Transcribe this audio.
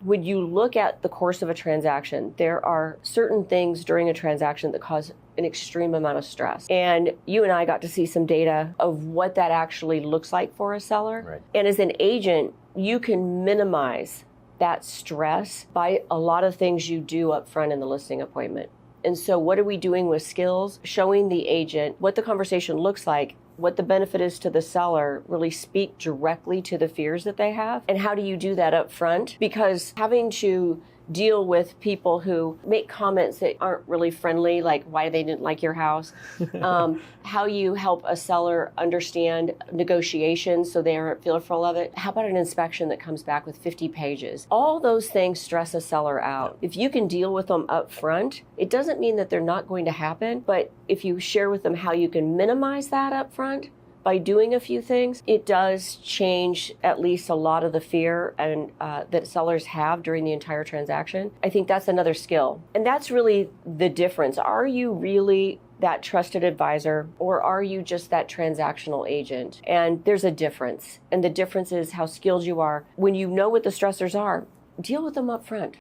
When you look at the course of a transaction, there are certain things during a transaction that cause an extreme amount of stress. And you and I got to see some data of what that actually looks like for a seller. Right. And as an agent, you can minimize that stress by a lot of things you do up front in the listing appointment. And so what are we doing with skills? Showing the agent what the conversation looks like, what the benefit is to the seller, really speak directly to the fears that they have. And how do you do that up front? Because having to deal with people who make comments that aren't really friendly, like why they didn't like your house, how you help a seller understand negotiations so they aren't fearful of it. How about an inspection that comes back with 50 pages? All those things stress a seller out. If you can deal with them up front, it doesn't mean that they're not going to happen, but if you share with them how you can minimize that up front, by doing a few things, it does change at least a lot of the fear and that sellers have during the entire transaction. I think that's another skill. And that's really the difference. Are you really that trusted advisor, or are you just that transactional agent? And there's a difference. And the difference is how skilled you are. When you know what the stressors are, deal with them up front.